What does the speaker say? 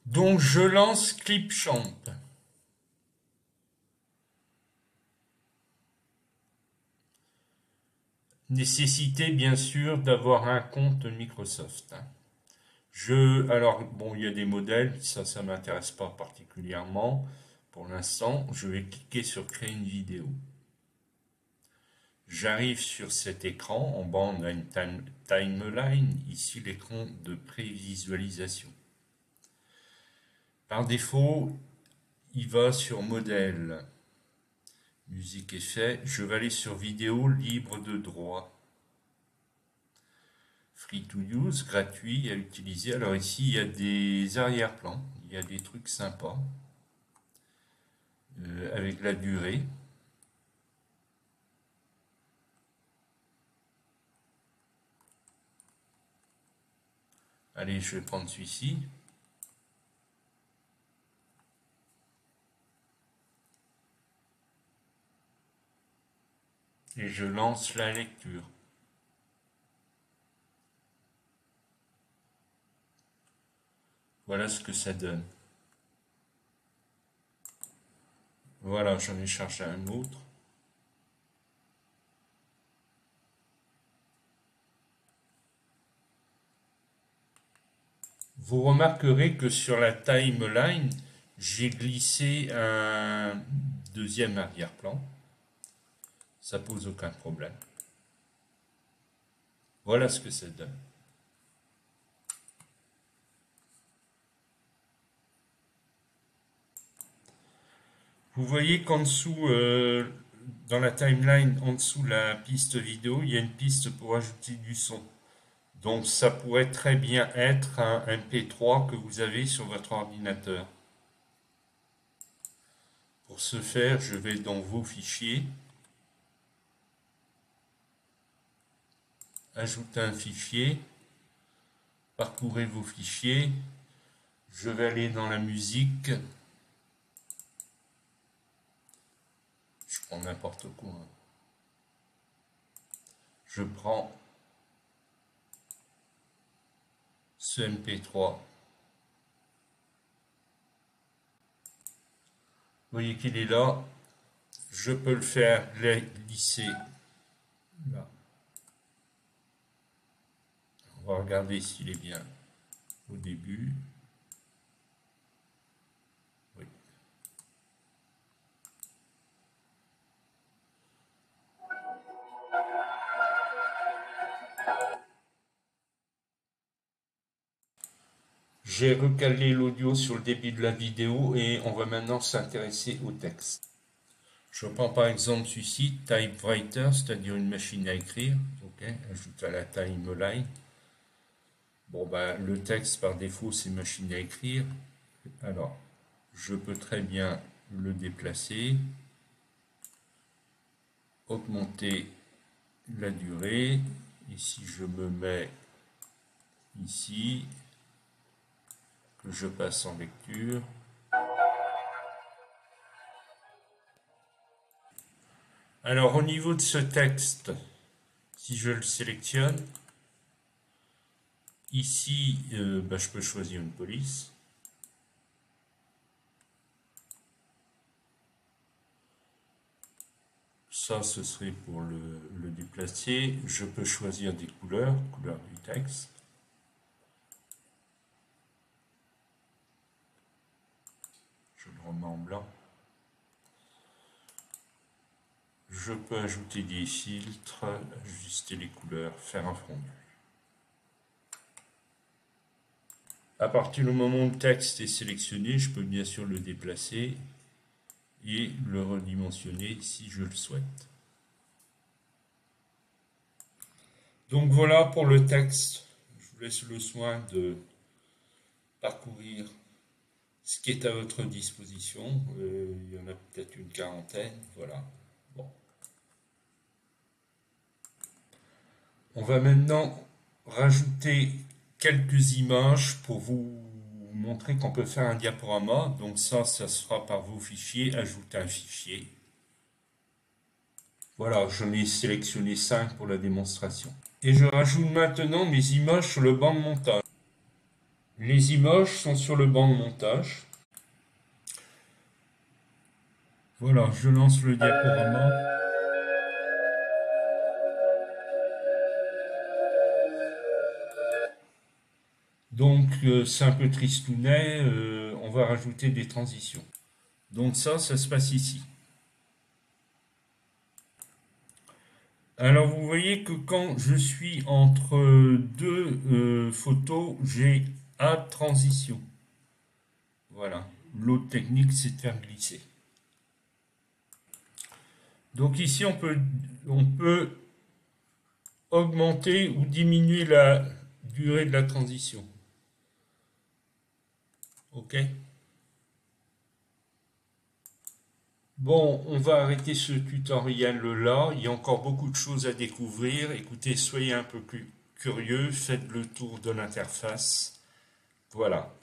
Donc je lance Clipchamp. Nécessité bien sûr d'avoir un compte Microsoft. Alors bon, il y a des modèles, ça m'intéresse pas particulièrement. Pour l'instant, je vais cliquer sur créer une vidéo. J'arrive sur cet écran, en bas on a une timeline, ici l'écran de prévisualisation. Par défaut, il va sur modèle, musique effet, je vais aller sur vidéo libre de droit. Free to use, gratuit à utiliser. Alors ici il y a des arrière-plans, il y a des trucs sympas avec la durée. Allez, je vais prendre celui-ci. Et je lance la lecture. Voilà ce que ça donne. Voilà, j'en ai chargé un autre. Vous remarquerez que sur la timeline, j'ai glissé un deuxième arrière-plan. Ça pose aucun problème. Voilà ce que ça donne. Vous voyez qu'en dessous, dans la timeline, en dessous la piste vidéo, il y a une piste pour ajouter du son. Donc ça pourrait très bien être un MP3 que vous avez sur votre ordinateur. Pour ce faire, je vais dans vos fichiers, ajouter un fichier, parcourez vos fichiers, je vais aller dans la musique, je prends n'importe quoi. Je prends ce MP3. Vous voyez qu'il est là. Je peux le faire glisser là. On va regarder s'il est bien au début. Oui. J'ai recalé l'audio sur le début de la vidéo et on va maintenant s'intéresser au texte. Je prends par exemple celui-ci, typewriter, c'est-à-dire une machine à écrire. Ok, ajoute à la timeline. Bon, ben, le texte par défaut, c'est machine à écrire. Alors, je peux très bien le déplacer, augmenter la durée. Et si je me mets ici, que je passe en lecture, alors au niveau de ce texte, si je le sélectionne, ici ben, je peux choisir une police. Ça, ce serait pour le déplacer. Je peux choisir des couleurs, couleurs du texte. Je le remets en blanc. Je peux ajouter des filtres, ajuster les couleurs, faire un fondu. À partir du moment où le texte est sélectionné, je peux bien sûr le déplacer et le redimensionner si je le souhaite. Donc voilà pour le texte. Je vous laisse le soin de parcourir ce qui est à votre disposition. Il y en a peut-être une quarantaine. Voilà. Bon. On va maintenant rajouter quelques images pour vous montrer qu'on peut faire un diaporama. Donc ça sera par vos fichiers. Ajouter un fichier. Voilà, j'en ai sélectionné 5 pour la démonstration. Et je rajoute maintenant mes images sur le banc de montage. Les images sont sur le banc de montage. Voilà, je lance le diaporama. Donc c'est un peu tristounet, on va rajouter des transitions. Donc ça se passe ici. Alors vous voyez que quand je suis entre deux photos, j'ai add transition. Voilà. L'autre technique, c'est de faire glisser. Donc ici, on peut augmenter ou diminuer la durée de la transition. OK? Bon, on va arrêter ce tutoriel là. Il y a encore beaucoup de choses à découvrir. Écoutez, soyez un peu plus curieux, faites le tour de l'interface. Voilà.